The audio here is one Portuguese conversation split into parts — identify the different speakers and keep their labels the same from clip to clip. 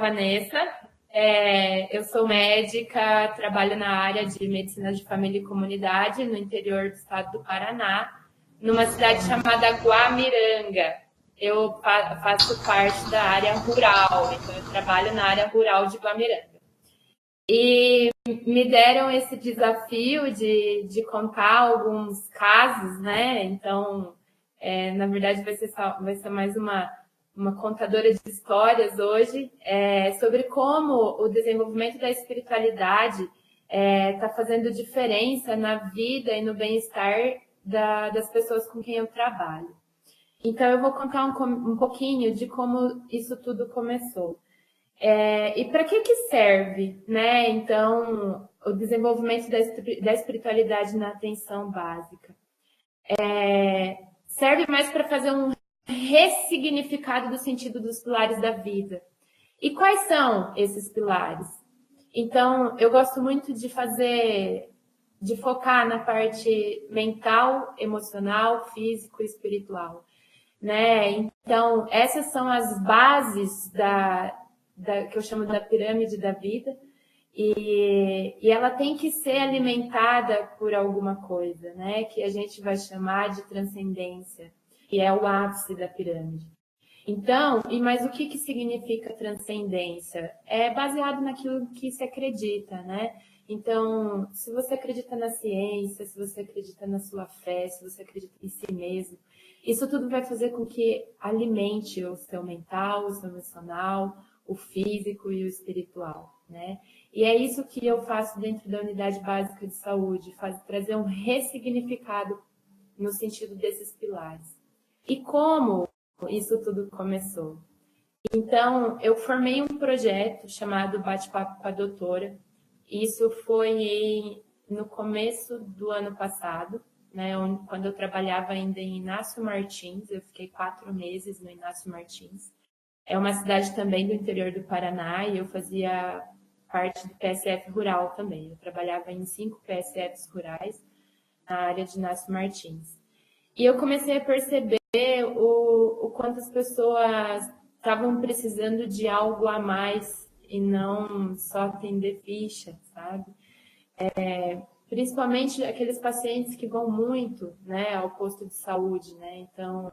Speaker 1: Vanessa, eu sou médica, trabalho na área de medicina de família e comunidade no interior do estado do Paraná, numa cidade chamada Guamiranga. Eu faço parte da área rural, então eu trabalho na área rural de Guamiranga. E me deram esse desafio de contar alguns casos, né? Então, na verdade, vai ser mais uma contadora de histórias hoje, sobre como o desenvolvimento da espiritualidade está fazendo diferença na vida e no bem-estar das pessoas com quem eu trabalho. Então, eu vou contar um pouquinho de como isso tudo começou. E para que serve, né? Então, o desenvolvimento da espiritualidade na atenção básica. Serve mais para fazer um ressignificado do sentido dos pilares da vida. E quais são esses pilares? Então, eu gosto muito de focar na parte mental, emocional, físico e espiritual, né? Então, essas são as bases que eu chamo da pirâmide da vida, e ela tem que ser alimentada por alguma coisa, né? Que a gente vai chamar de transcendência, que é o ápice da pirâmide. Então, mas o que significa transcendência? É baseado naquilo que se acredita, né? Então, se você acredita na ciência, se você acredita na sua fé, se você acredita em si mesmo, isso tudo vai fazer com que alimente o seu mental, o seu emocional, o físico e o espiritual, né? E é isso que eu faço dentro da unidade básica de saúde, trazer um ressignificado no sentido desses pilares. E como isso tudo começou? Então, eu formei um projeto chamado Bate-Papo com a Doutora. Isso foi no começo do ano passado, né, quando eu trabalhava ainda em Inácio Martins. Eu fiquei 4 meses no Inácio Martins. É uma cidade também do interior do Paraná, e eu fazia parte do PSF rural também. Eu trabalhava em 5 PSFs rurais na área de Inácio Martins. E eu comecei a perceber o quanto as pessoas estavam precisando de algo a mais e não só atender ficha, sabe? Principalmente aqueles pacientes que vão muito, né, ao posto de saúde, né? Então,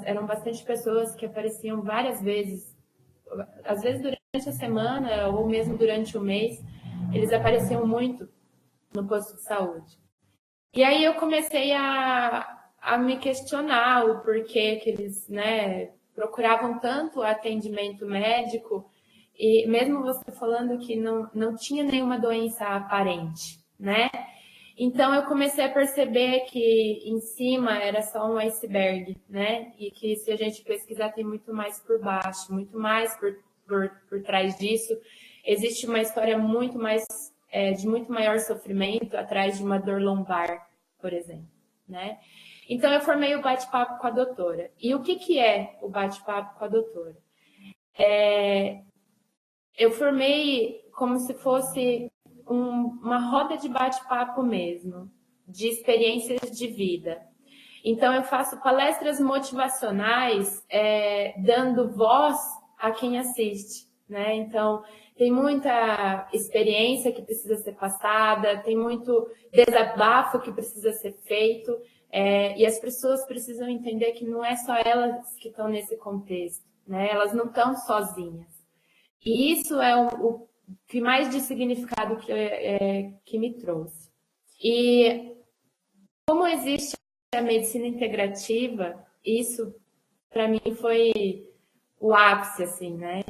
Speaker 1: eram bastante pessoas que apareciam várias vezes, às vezes durante a semana ou mesmo durante o mês, eles apareciam muito no posto de saúde. E aí eu comecei a me questionar o porquê que eles, né, procuravam tanto atendimento médico, e mesmo você falando que não tinha nenhuma doença aparente, né? Então, eu comecei a perceber que em cima era só um iceberg, né? E que se a gente pesquisar, tem muito mais por baixo, muito mais por trás disso. Existe uma história muito mais, de muito maior sofrimento atrás de uma dor lombar, por exemplo, né? Então, eu formei o Bate-Papo com a Doutora. E o que é o Bate-Papo com a Doutora? Eu formei como se fosse uma roda de bate-papo mesmo, de experiências de vida. Então, eu faço palestras motivacionais, dando voz a quem assiste, né? Então, tem muita experiência que precisa ser passada, tem muito desabafo que precisa ser feito, e as pessoas precisam entender que não é só elas que estão nesse contexto, né? Elas não estão sozinhas. E isso é o que mais de significado que me trouxe. E como existe a medicina integrativa, isso para mim foi o ápice, assim, né?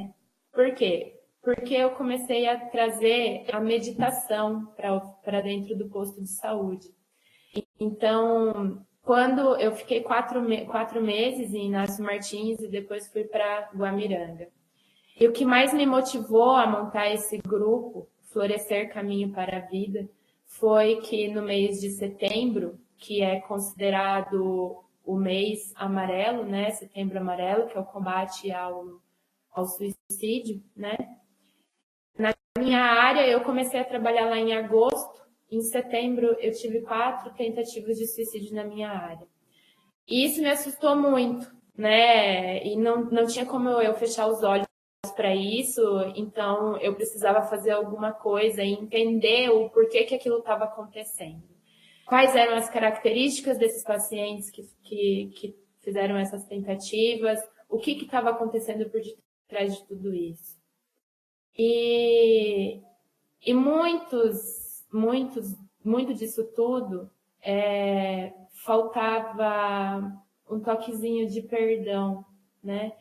Speaker 1: Por quê? Porque eu comecei a trazer a meditação para dentro do posto de saúde. Então, quando eu fiquei 4 meses em Inácio Martins e depois fui para Guamiranga. E o que mais me motivou a montar esse grupo, Florescer Caminho para a Vida, foi que no mês de setembro, que é considerado o mês amarelo, né? Setembro Amarelo, que é o combate ao suicídio, né? Na minha área, eu comecei a trabalhar lá em agosto. Em setembro, eu tive 4 tentativas de suicídio na minha área. E isso me assustou muito, né? E não tinha como eu fechar os olhos para isso, então eu precisava fazer alguma coisa e entender o porquê que aquilo estava acontecendo. Quais eram as características desses pacientes que fizeram essas tentativas, o que estava acontecendo por detrás de tudo isso. E muito disso tudo, faltava um toquezinho de perdão, né?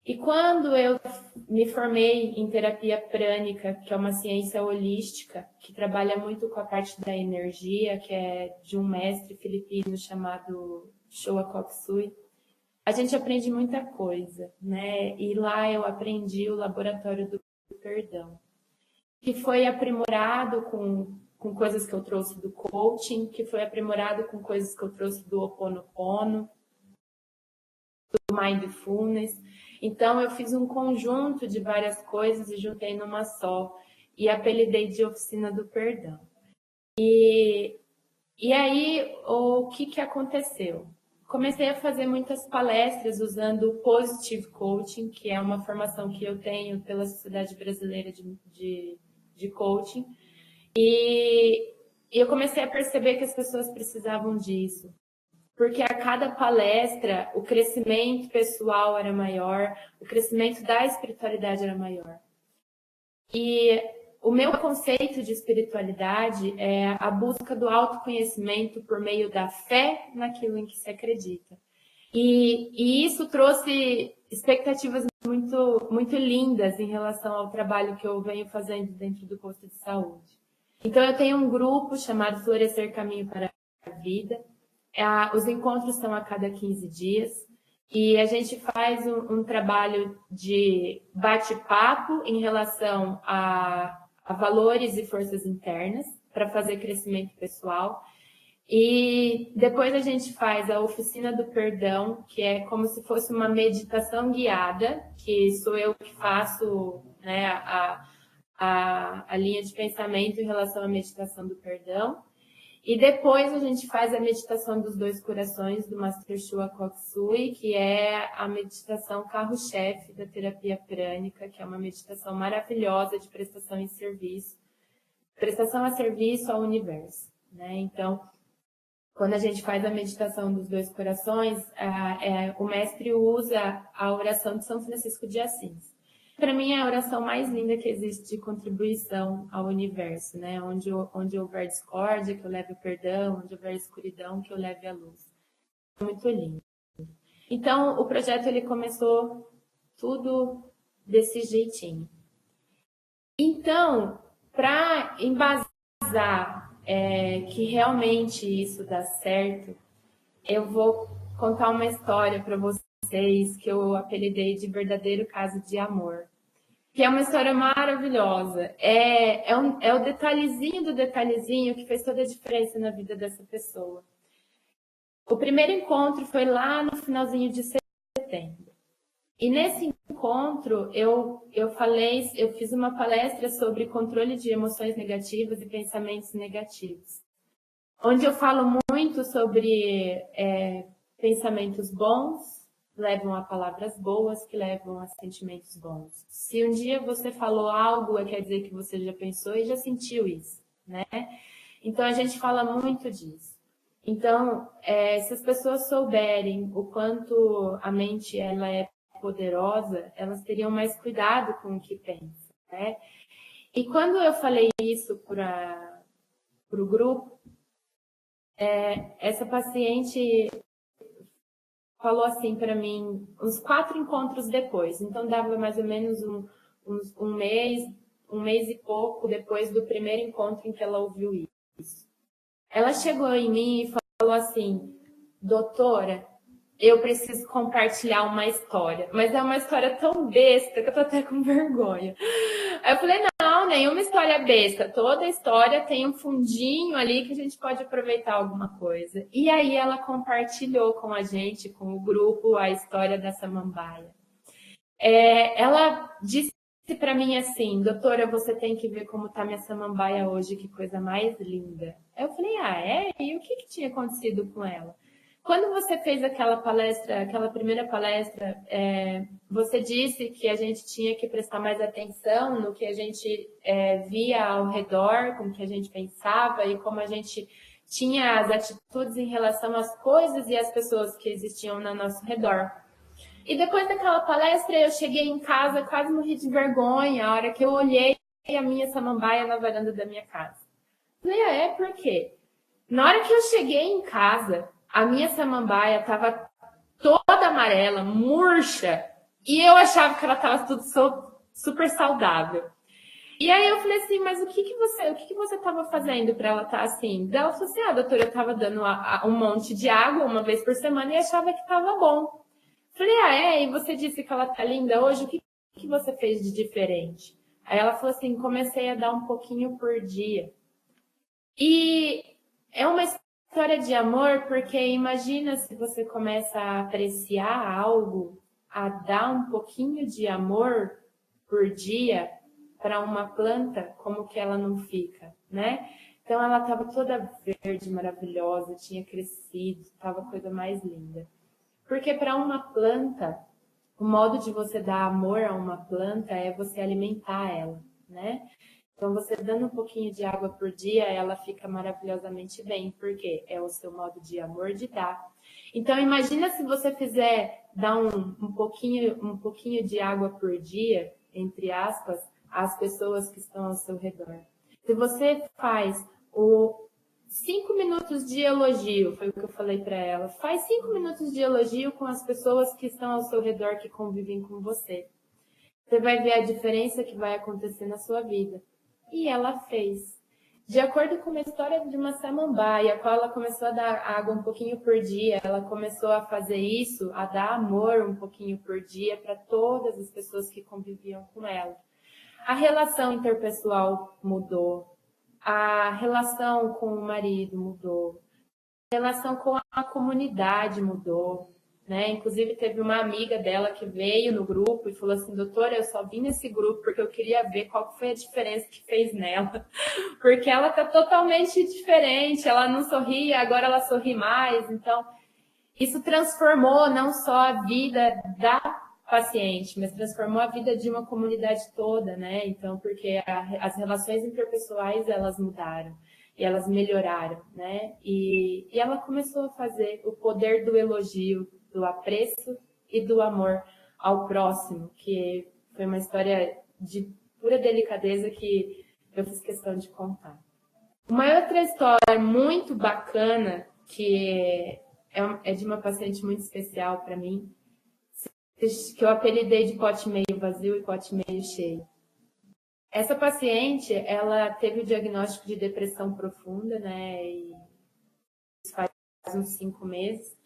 Speaker 1: E quando eu me formei em terapia prânica, que é uma ciência holística, que trabalha muito com a parte da energia, que é de um mestre filipino chamado Choa Koksui, a gente aprende muita coisa, né? E lá eu aprendi o laboratório do perdão, que foi aprimorado com coisas que eu trouxe do coaching, que foi aprimorado com coisas que eu trouxe do Ho Oponopono, do Mindfulness. Então, eu fiz um conjunto de várias coisas e juntei numa só. E apelidei de Oficina do Perdão. E aí, o que aconteceu? Comecei a fazer muitas palestras usando o Positive Coaching, que é uma formação que eu tenho pela Sociedade Brasileira de Coaching. E eu comecei a perceber que as pessoas precisavam disso. Porque a cada palestra o crescimento pessoal era maior, o crescimento da espiritualidade era maior. E o meu conceito de espiritualidade é a busca do autoconhecimento por meio da fé naquilo em que se acredita. E isso trouxe expectativas muito lindas em relação ao trabalho que eu venho fazendo dentro do posto de saúde. Então, eu tenho um grupo chamado Florescer Caminho para a Vida. Os encontros são a cada 15 dias e a gente faz um trabalho de bate-papo em relação a valores e forças internas para fazer crescimento pessoal. E depois a gente faz a Oficina do Perdão, que é como se fosse uma meditação guiada, que sou eu que faço, né, a linha de pensamento em relação à meditação do perdão. E depois a gente faz a meditação dos dois corações do Master Choa Koksui, que é a meditação carro-chefe da terapia prânica, que é uma meditação maravilhosa de prestação em serviço, prestação a serviço ao universo, né? Então, quando a gente faz a meditação dos dois corações, o mestre usa a oração de São Francisco de Assis. Para mim, é a oração mais linda que existe de contribuição ao universo, né? Onde houver discórdia, que eu leve o perdão, onde houver escuridão, que eu leve a luz. Muito lindo. Então, o projeto ele começou tudo desse jeitinho. Então, para embasar que realmente isso dá certo, eu vou contar uma história para vocês que eu apelidei de verdadeiro caso de amor. Que é uma história maravilhosa. É o detalhezinho do detalhezinho que fez toda a diferença na vida dessa pessoa. O primeiro encontro foi lá no finalzinho de setembro. E nesse encontro, eu fiz uma palestra sobre controle de emoções negativas e pensamentos negativos. Onde eu falo muito sobre pensamentos bons, levam a palavras boas que levam a sentimentos bons. Se um dia você falou algo, quer dizer que você já pensou e já sentiu isso, né? Então, a gente fala muito disso. Então, se as pessoas souberem o quanto a mente ela é poderosa, elas teriam mais cuidado com o que pensam, né? E quando eu falei isso para o grupo, essa paciente falou assim para mim uns 4 encontros depois. Então, dava mais ou menos um mês e pouco depois do primeiro encontro em que ela ouviu isso. Ela chegou em mim e falou assim: doutora, eu preciso compartilhar uma história. Mas é uma história tão besta que eu tô até com vergonha. Aí eu falei, não, nenhuma história besta. Toda história tem um fundinho ali que a gente pode aproveitar alguma coisa. E aí ela compartilhou com a gente, com o grupo, a história da samambaia. Ela disse para mim assim: doutora, você tem que ver como tá minha samambaia hoje, que coisa mais linda. Eu falei, E o que tinha acontecido com ela? Quando você fez aquela palestra, aquela primeira palestra, você disse que a gente tinha que prestar mais atenção no que a gente via ao redor, como que a gente pensava e como a gente tinha as atitudes em relação às coisas e às pessoas que existiam ao nosso redor. E depois daquela palestra, eu cheguei em casa, quase morri de vergonha, a hora que eu olhei a minha samambaia na varanda da minha casa. Falei, por quê? Na hora que eu cheguei em casa, a minha samambaia estava toda amarela, murcha, e eu achava que ela estava tudo super saudável. E aí eu falei assim, mas o que você estava fazendo para ela estar assim? Daí ela falou assim, doutora, eu estava dando um monte de água uma vez por semana e achava que estava bom. Falei, e você disse que ela tá linda hoje, o que você fez de diferente? Aí ela falou assim, comecei a dar um pouquinho por dia. E é uma história de amor, porque imagina se você começa a apreciar algo, a dar um pouquinho de amor por dia para uma planta, como que ela não fica, né? Então ela estava toda verde, maravilhosa, tinha crescido, estava a coisa mais linda. Porque para uma planta, o modo de você dar amor a uma planta é você alimentar ela, né? Então, você dando um pouquinho de água por dia, ela fica maravilhosamente bem, porque é o seu modo de amor de dar. Então, imagina se você fizer dar um pouquinho de água por dia, entre aspas, às pessoas que estão ao seu redor. Se você faz 5 minutos de elogio, foi o que eu falei para ela. Faz 5 minutos de elogio com as pessoas que estão ao seu redor, que convivem com você. Você vai ver a diferença que vai acontecer na sua vida. E ela fez. De acordo com uma história de uma samambaia, a qual ela começou a dar água um pouquinho por dia, ela começou a fazer isso, a dar amor um pouquinho por dia para todas as pessoas que conviviam com ela. A relação interpessoal mudou. A relação com o marido mudou. A relação com a comunidade mudou. Né? Inclusive, teve uma amiga dela que veio no grupo e falou assim, doutora, eu só vim nesse grupo porque eu queria ver qual foi a diferença que fez nela. Porque ela está totalmente diferente, ela não sorria, agora ela sorri mais. Então, isso transformou não só a vida da paciente, mas transformou a vida de uma comunidade toda, né? Então, porque as relações interpessoais, elas mudaram. E elas melhoraram, né? E ela começou a fazer o poder do elogio, do apreço e do amor ao próximo, que foi uma história de pura delicadeza que eu fiz questão de contar. Uma outra história muito bacana, que é de uma paciente muito especial para mim, que eu apelidei de pote meio vazio e pote meio cheio. Essa paciente, ela teve o diagnóstico de depressão profunda, né? E faz uns 5 meses.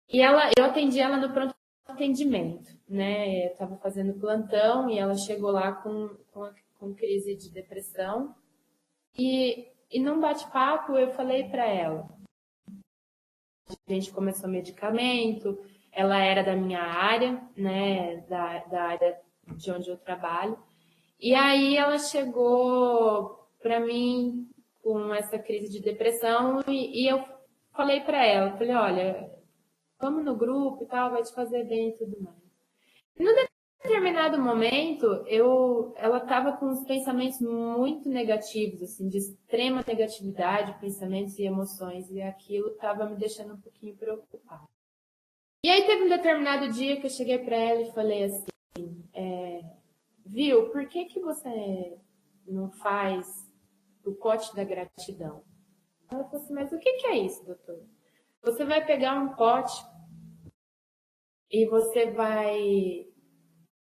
Speaker 1: E eu atendi ela no pronto atendimento, né? Eu estava fazendo plantão e ela chegou lá com crise de depressão. E num bate-papo eu falei para ela. A gente começou medicamento, ela era da minha área, né? Da área de onde eu trabalho. E aí ela chegou para mim com essa crise de depressão e eu falei para ela, falei, olha, vamos no grupo e tal, vai te fazer bem e tudo mais. E num determinado momento, ela estava com uns pensamentos muito negativos, assim, de extrema negatividade, pensamentos e emoções, e aquilo estava me deixando um pouquinho preocupada. E aí teve um determinado dia que eu cheguei para ela e falei assim, viu, por que você não faz o pote da gratidão? Ela falou assim, mas o que é isso, doutor? Você vai pegar um pote e você vai,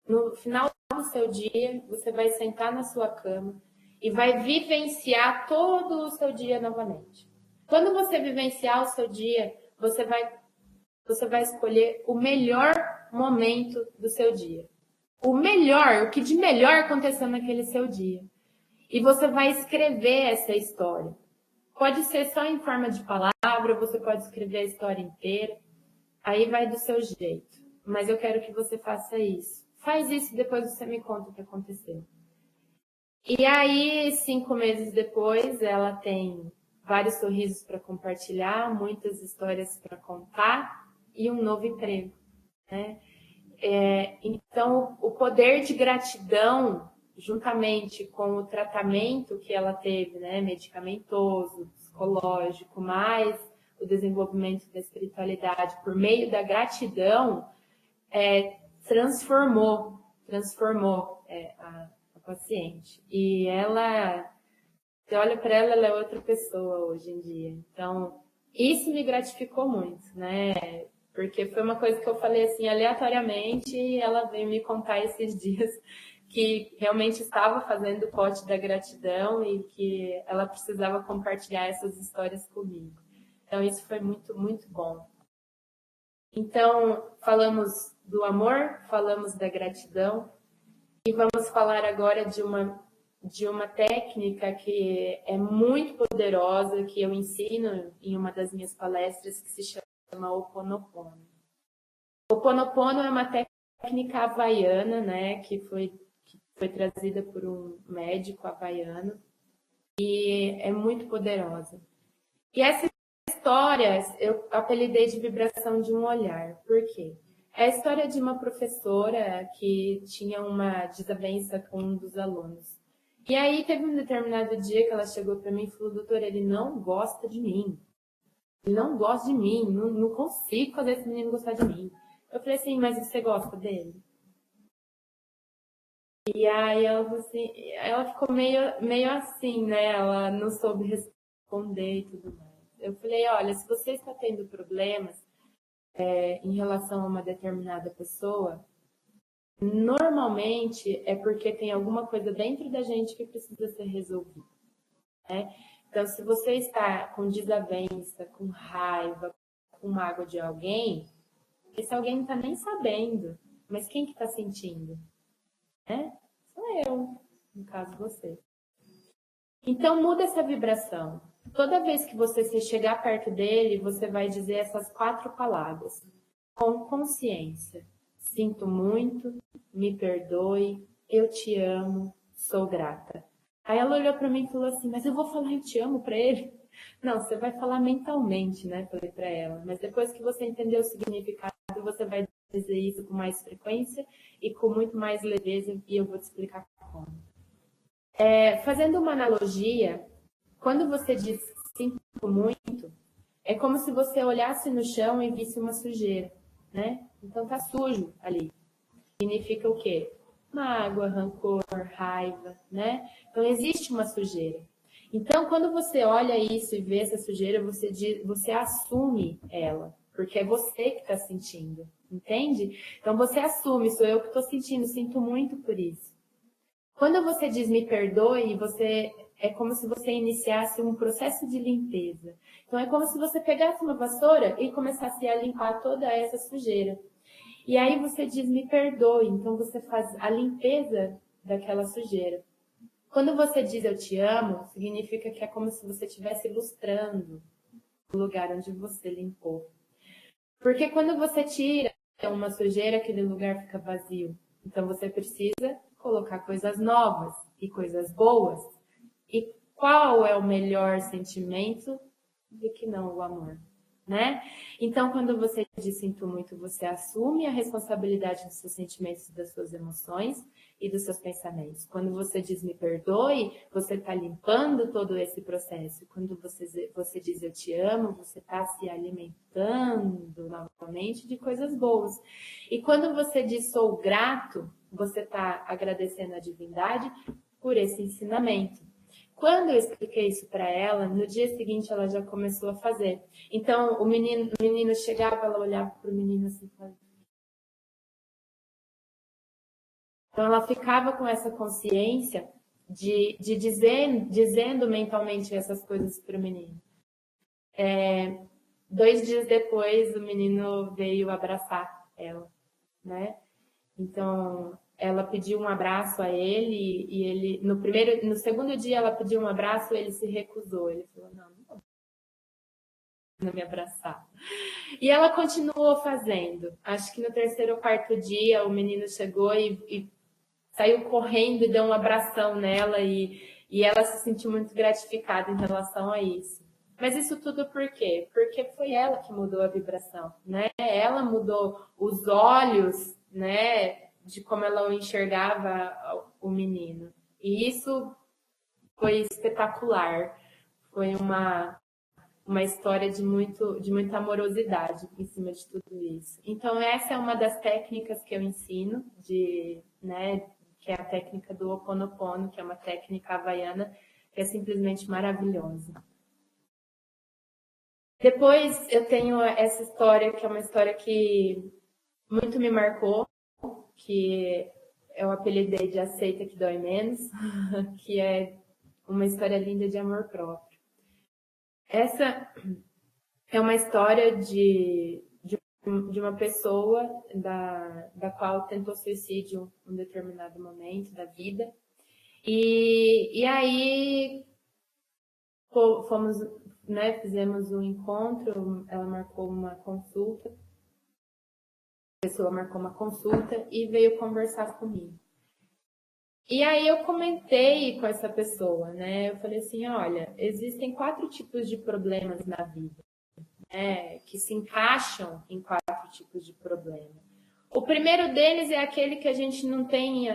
Speaker 1: no final do seu dia, você vai sentar na sua cama e vai vivenciar todo o seu dia novamente. Quando você vivenciar o seu dia, você vai escolher o melhor momento do seu dia. O que de melhor aconteceu naquele seu dia. E você vai escrever essa história. Pode ser só em forma de palavra, você pode escrever a história inteira. Aí vai do seu jeito. Mas eu quero que você faça isso. Faz isso e depois você me conta o que aconteceu. E aí, 5 meses depois, ela tem vários sorrisos para compartilhar, muitas histórias para contar e um novo emprego, né? Então, o poder de gratidão, juntamente com o tratamento que ela teve, né, medicamentoso, psicológico, mais o desenvolvimento da espiritualidade por meio da gratidão, transformou a paciente. E ela, você olha para ela, ela é outra pessoa hoje em dia. Então, isso me gratificou muito, né? Porque foi uma coisa que eu falei assim aleatoriamente e ela veio me contar esses dias que realmente estava fazendo o pote da gratidão e que ela precisava compartilhar essas histórias comigo. Então, isso foi muito, muito bom. Então, falamos do amor, falamos da gratidão e vamos falar agora de uma técnica que é muito poderosa, que eu ensino em uma das minhas palestras, que se chama Ho'oponopono. Ho'oponopono é uma técnica havaiana, né, que foi trazida por um médico havaiano e é muito poderosa. E essa história eu apelidei de vibração de um olhar. Por quê? É a história de uma professora que tinha uma desavença com um dos alunos. E aí teve um determinado dia que ela chegou para mim e falou: doutora, ele não gosta de mim. Ele não gosta de mim, não consigo fazer esse menino gostar de mim. Eu falei assim, mas você gosta dele? E aí ela falou assim, ela ficou meio assim, né? Ela não soube responder e tudo mais. Eu falei, olha, se você está tendo problemas em relação a uma determinada pessoa, normalmente é porque tem alguma coisa dentro da gente que precisa ser resolvida, né? Então, se você está com desavença, com raiva, com mágoa de alguém, esse alguém não está nem sabendo. Mas quem que está sentindo? Né? Sou eu, no caso você. Então, muda essa vibração. Toda vez que você se chegar perto dele, você vai dizer essas 4 palavras. Com consciência. Sinto muito, me perdoe, eu te amo, sou grata. Aí ela olhou para mim e falou assim, mas eu vou falar eu te amo para ele? Não, você vai falar mentalmente, né? Falei para ela. Mas depois que você entender o significado, você vai dizer isso com mais frequência e com muito mais leveza, e eu vou te explicar como. Fazendo uma analogia, quando você diz sinto muito, é como se você olhasse no chão e visse uma sujeira, né? Então tá sujo ali. Significa o quê? Mágoa, rancor, raiva, né? Então existe uma sujeira. Então quando você olha isso e vê essa sujeira, você assume ela, porque é você que está sentindo, entende? Então você assume, sou eu que estou sentindo, sinto muito por isso. Quando você diz me perdoe, é como se você iniciasse um processo de limpeza. Então é como se você pegasse uma vassoura e começasse a limpar toda essa sujeira. E aí você diz me perdoe, então você faz a limpeza daquela sujeira. Quando você diz eu te amo, significa que é como se você estivesse ilustrando o lugar onde você limpou. Porque quando você tira uma sujeira, aquele lugar fica vazio. Então você precisa colocar coisas novas e coisas boas. E qual é o melhor sentimento do que não o amor, né? Então, quando você diz sinto muito, você assume a responsabilidade dos seus sentimentos, das suas emoções e dos seus pensamentos. Quando você diz me perdoe, você está limpando todo esse processo. Quando você diz eu te amo, você está se alimentando novamente de coisas boas. E quando você diz sou grato, você está agradecendo a divindade por esse ensinamento. Quando eu expliquei isso para ela, no dia seguinte ela já começou a fazer. Então, o menino chegava, ela olhava para o menino assim, então ela ficava com essa consciência de dizendo mentalmente essas coisas para o menino. 2 dias depois, o menino veio abraçar ela, né? Então, ela pediu um abraço a ele e ele, no segundo dia ela pediu um abraço, ele se recusou. Ele falou, não me abraçar. E ela continuou fazendo. Acho que no 3º ou 4º dia o menino chegou e saiu correndo e deu um abração nela e ela se sentiu muito gratificada em relação a isso. Mas isso tudo por quê? Porque foi ela que mudou a vibração, né? Ela mudou os olhos, né, de como ela enxergava o menino. E isso foi espetacular. Foi uma história de muita amorosidade em cima de tudo isso. Então, essa é uma das técnicas que eu ensino, né, que é a técnica do Ho Oponopono, que é uma técnica havaiana que é simplesmente maravilhosa. Depois eu tenho essa história, que é uma história que muito me marcou, que eu apelidei de Aceita que Dói Menos, que é uma história linda de amor próprio. Essa é uma história de uma pessoa da qual tentou suicídio em um determinado momento da vida. E aí fomos, né, fizemos um encontro, ela marcou uma consulta, a pessoa marcou uma consulta e veio conversar comigo. E aí eu comentei com essa pessoa, né? Eu falei assim, olha, existem 4 tipos de problemas na vida, né? Que se encaixam em 4 tipos de problema. O primeiro deles é aquele que a gente não tem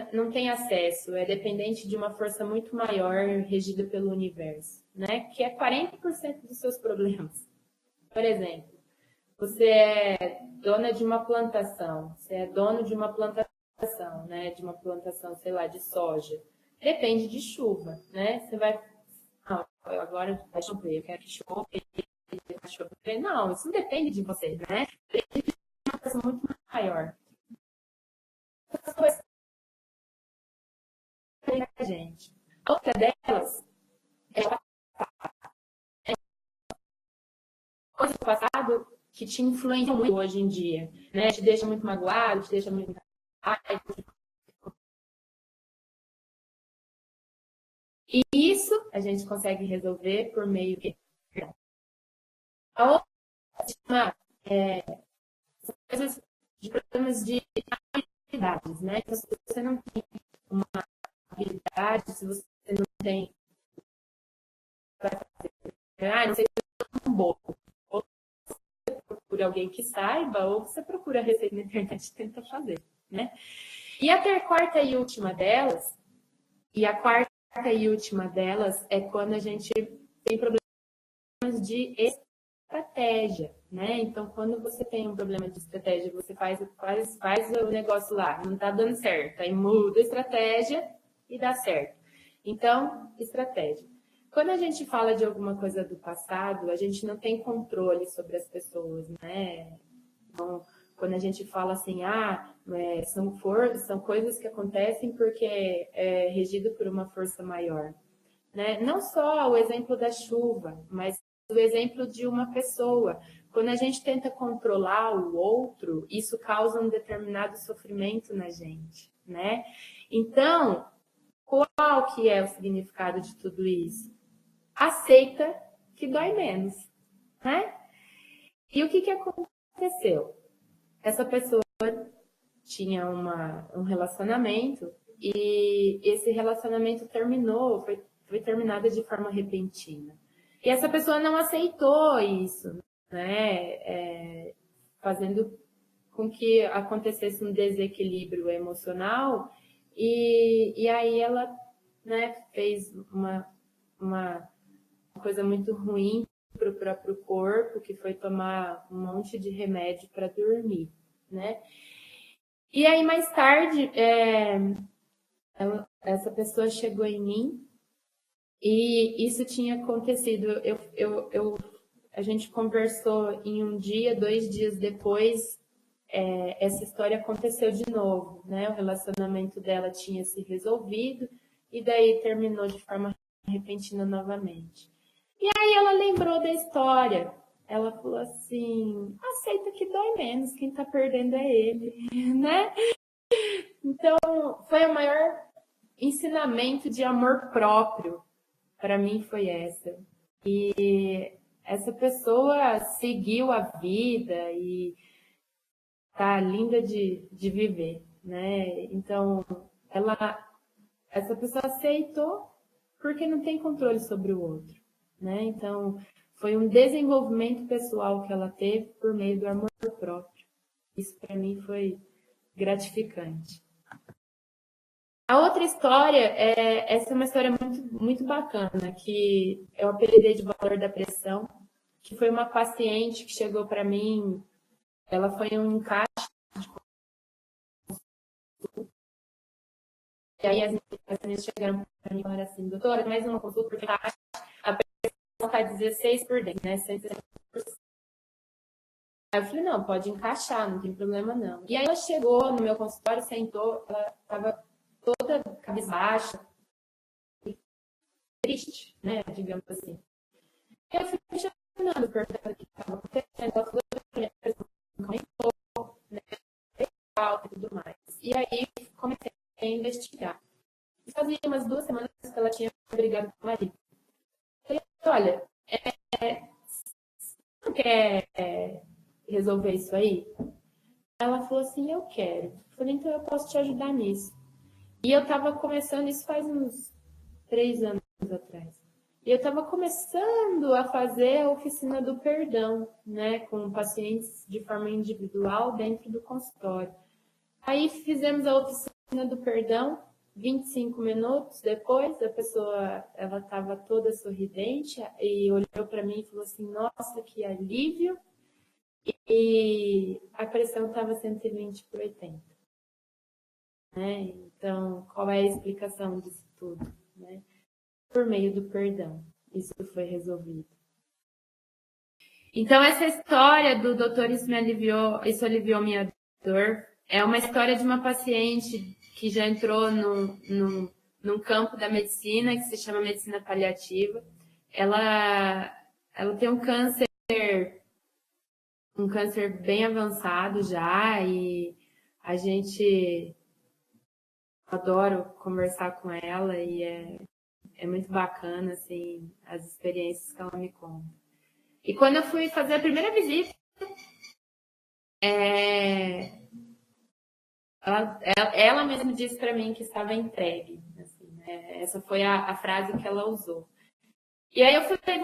Speaker 1: acesso, é dependente de uma força muito maior, regida pelo universo, né? Que é 40% dos seus problemas. Por exemplo, você é dona de uma plantação, você é dono de uma plantação, né? De uma plantação, sei lá, de soja. Depende de chuva, né? Você vai. Não, agora vai chover, eu quero que chova, vai chover. Não, isso não depende de você, né? Depende de uma coisa muito maior. Essas coisas a gente. Outra delas é coisa do passado que te influencia muito hoje em dia, né? Te deixa muito magoado, te deixa muito e isso a gente consegue resolver por meio de a outra coisas de problemas de habilidades, né? Então, se você não tem uma habilidade, se você não tem, não sei, um bolo, ou você procura alguém que saiba, ou você procura a receita na internet e tenta fazer, né? E a quarta e última delas, é quando a gente tem problemas de estratégia, né? Então, quando você tem um problema de estratégia, você faz o negócio lá, não tá dando certo, aí muda a estratégia e dá certo. Então, estratégia. Quando a gente fala de alguma coisa do passado, a gente não tem controle sobre as pessoas, né? Então, quando a gente fala assim, são coisas que acontecem porque é regido por uma força maior, né? Não só o exemplo da chuva, mas o exemplo de uma pessoa. Quando a gente tenta controlar o outro, isso causa um determinado sofrimento na gente, né? Então, qual que é o significado de tudo isso? Aceita que dói menos, né? E o que aconteceu? Essa pessoa tinha um relacionamento e esse relacionamento foi terminado de forma repentina. E essa pessoa não aceitou isso, né? Fazendo com que acontecesse um desequilíbrio emocional e aí ela, né, fez uma coisa muito ruim para o próprio corpo, que foi tomar um monte de remédio para dormir, né? E aí, mais tarde, essa pessoa chegou em mim e isso tinha acontecido. A gente conversou em um dia, 2 dias depois, essa história aconteceu de novo, né? O relacionamento dela tinha se resolvido e daí terminou de forma repentina novamente. E aí ela lembrou da história. Ela falou assim: aceita que dói menos, quem tá perdendo é ele, né? Então, foi o maior ensinamento de amor próprio para mim foi essa. E essa pessoa seguiu a vida e tá linda de viver, né? Então, essa pessoa aceitou porque não tem controle sobre o outro, né? Então, foi um desenvolvimento pessoal que ela teve por meio do amor próprio. Isso para mim foi gratificante. A outra história, essa é uma história muito bacana, que eu apelidei de valor da pressão, que foi uma paciente que chegou para mim, ela foi em um encaixe, e aí as pacientes chegaram para mim e falaram assim, doutora, mais uma consulta, porque a pressão está 16 por dentro, né? 160%. Aí eu falei, não, pode encaixar, não tem problema não. E aí ela chegou no meu consultório, sentou, ela estava toda cabisbaixa, triste, né, digamos assim. E eu fui questionando, perguntando o que estava acontecendo, ela falou que a pressão aumentou, né, alta e tudo mais. E aí comecei a investigar. E fazia umas 2 semanas que ela tinha brigado com o marido. Eu falei, olha, você não quer resolver isso aí? Ela falou assim, eu quero. Eu falei, então eu posso te ajudar nisso. E eu estava começando, isso faz uns 3 anos atrás. E eu estava começando a fazer a oficina do perdão, né, com pacientes de forma individual dentro do consultório. Aí fizemos a oficina do perdão, 25 minutos depois, a pessoa, ela estava toda sorridente e olhou para mim e falou assim, nossa, que alívio. E a pressão estava 120 por 80. Né? Então, qual é a explicação disso tudo? Né? Por meio do perdão, isso foi resolvido. Então, essa história do doutor, isso aliviou minha dor, é uma história de uma paciente que já entrou num campo da medicina, que se chama medicina paliativa. Ela tem um câncer bem avançado já, e a gente adoro conversar com ela, e é muito bacana, assim, as experiências que ela me conta. E quando eu fui fazer a primeira visita, ela mesma disse para mim que estava entregue. Assim, né? Essa foi a frase que ela usou. E aí eu falei,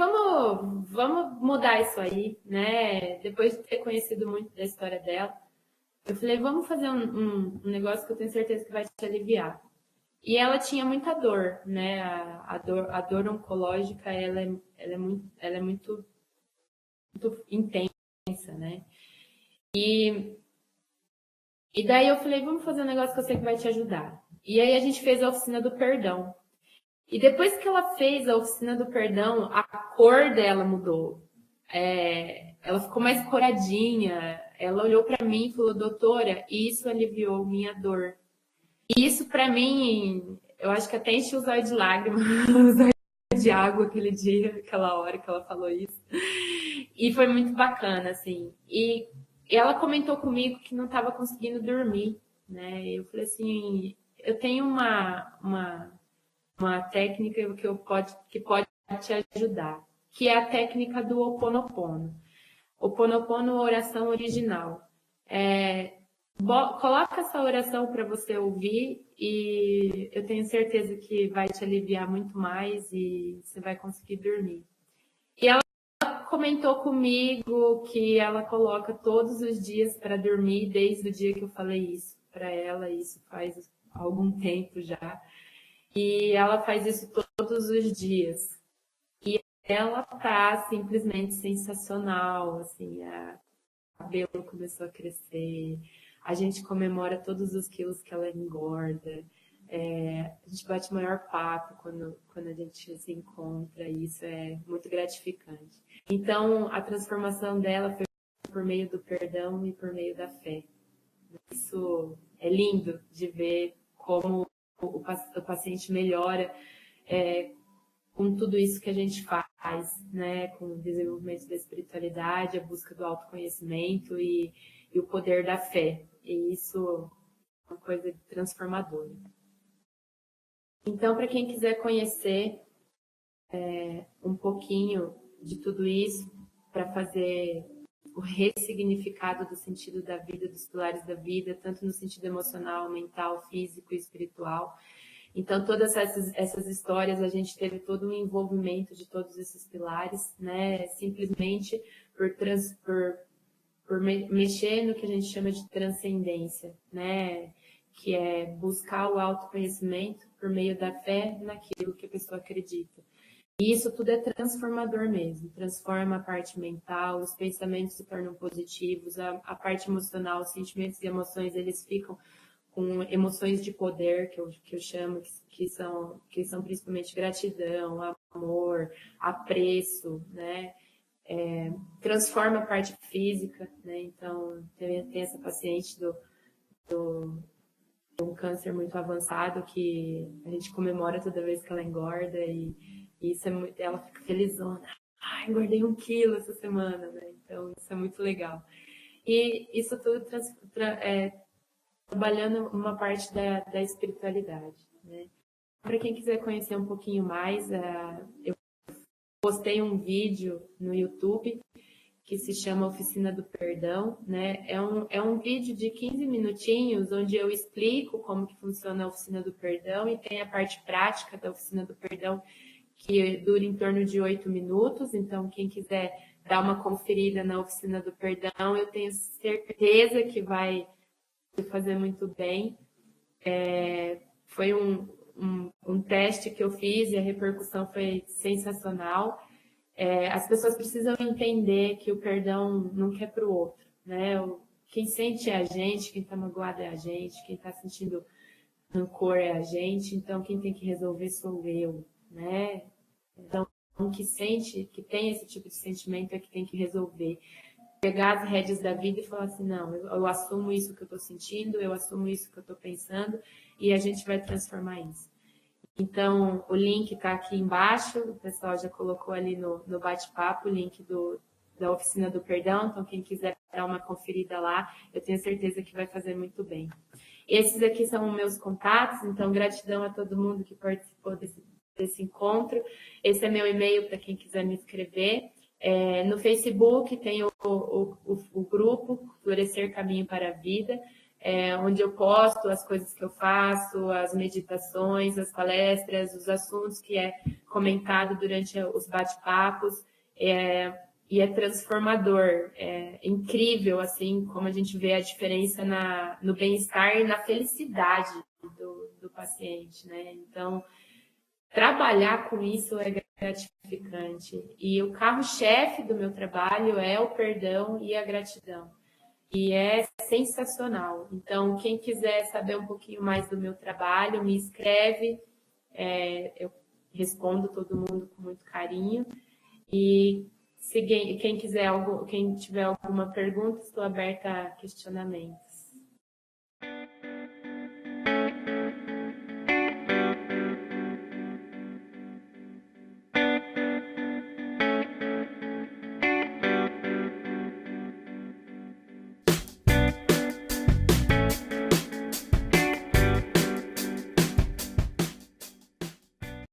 Speaker 1: vamos mudar isso aí, né? Depois de ter conhecido muito da história dela, eu falei, vamos fazer um negócio que eu tenho certeza que vai te aliviar. E ela tinha muita dor, né? A dor oncológica, ela é muito intensa, né? E daí eu falei, vamos fazer um negócio que eu sei que vai te ajudar. E aí a gente fez a oficina do perdão. E depois que ela fez a oficina do perdão, a cor dela mudou. Ela ficou mais coradinha. Ela olhou para mim e falou, doutora, isso aliviou minha dor. E isso para mim, eu acho que até enchi os olhos de lágrimas, os olhos de água aquele dia, aquela hora que ela falou isso. E foi muito bacana, assim. E ela comentou comigo que não estava conseguindo dormir, né? Eu falei assim, eu tenho uma técnica que pode te ajudar, que é a técnica do Ho Oponopono. Ho Oponopono, oração original. Coloca essa oração para você ouvir e eu tenho certeza que vai te aliviar muito mais e você vai conseguir dormir. E ela comentou comigo que ela coloca todos os dias para dormir, desde o dia que eu falei isso para ela, isso faz algum tempo já. E ela faz isso todos os dias. E ela tá simplesmente sensacional, assim, o cabelo começou a crescer, a gente comemora todos os quilos que ela engorda, a gente bate o maior papo quando a gente se encontra, e isso é muito gratificante. Então, a transformação dela foi por meio do perdão e por meio da fé. Isso é lindo de ver como o paciente melhora com tudo isso que a gente faz, né? Com o desenvolvimento da espiritualidade, a busca do autoconhecimento e o poder da fé. E isso é uma coisa transformadora. Então, para quem quiser conhecer um pouquinho de tudo isso, para fazer o ressignificado do sentido da vida, dos pilares da vida, tanto no sentido emocional, mental, físico e espiritual, Então, todas essas histórias, a gente teve todo um envolvimento de todos esses pilares, né? Simplesmente por mexer no que a gente chama de transcendência, né? Que é buscar o autoconhecimento por meio da fé naquilo que a pessoa acredita. E isso tudo é transformador mesmo, transforma a parte mental, os pensamentos se tornam positivos, a parte emocional, os sentimentos e emoções, eles ficam com emoções de poder, que eu chamo, que são principalmente gratidão, amor, apreço, né? Transforma a parte física, né? Então, tem essa paciente de um câncer muito avançado que a gente comemora toda vez que ela engorda e isso é muito, ela fica felizona. Ah, engordei 1 quilo essa semana, né? Então, isso é muito legal. E isso tudo trabalhando uma parte da espiritualidade, né? Para quem quiser conhecer um pouquinho mais, eu postei um vídeo no YouTube que se chama Oficina do Perdão, né? É um vídeo de 15 minutinhos onde eu explico como que funciona a Oficina do Perdão e tem a parte prática da Oficina do Perdão que dura em torno de 8 minutos. Então, quem quiser dar uma conferida na Oficina do Perdão, eu tenho certeza que vai fazer muito bem. Foi um teste que eu fiz e a repercussão foi sensacional. As pessoas precisam entender que o perdão nunca é para o outro, né? Quem sente é a gente, quem está magoado é a gente, quem está sentindo rancor é a gente, então quem tem que resolver sou eu, né? Então, que sente, que tem esse tipo de sentimento é que tem que resolver. Pegar as rédeas da vida e falar assim, não, eu assumo isso que eu estou sentindo, eu assumo isso que eu estou pensando e a gente vai transformar isso. Então, o link está aqui embaixo, o pessoal já colocou ali no bate-papo o link da Oficina do Perdão, então quem quiser dar uma conferida lá, eu tenho certeza que vai fazer muito bem. Esses aqui são os meus contatos, então gratidão a todo mundo que participou desse encontro. Esse é meu e-mail para quem quiser me escrever. No Facebook tem o grupo Florescer Caminho para a Vida, onde eu posto as coisas que eu faço, as meditações, as palestras, os assuntos que é comentado durante os bate-papos, e é transformador, é incrível, assim, como a gente vê a diferença no bem-estar e na felicidade do paciente, né? Então, trabalhar com isso é gratificante. E o carro-chefe do meu trabalho é o perdão e a gratidão. E é sensacional. Então, quem quiser saber um pouquinho mais do meu trabalho, me escreve. Eu respondo todo mundo com muito carinho. E quem tiver alguma pergunta, estou aberta a questionamentos.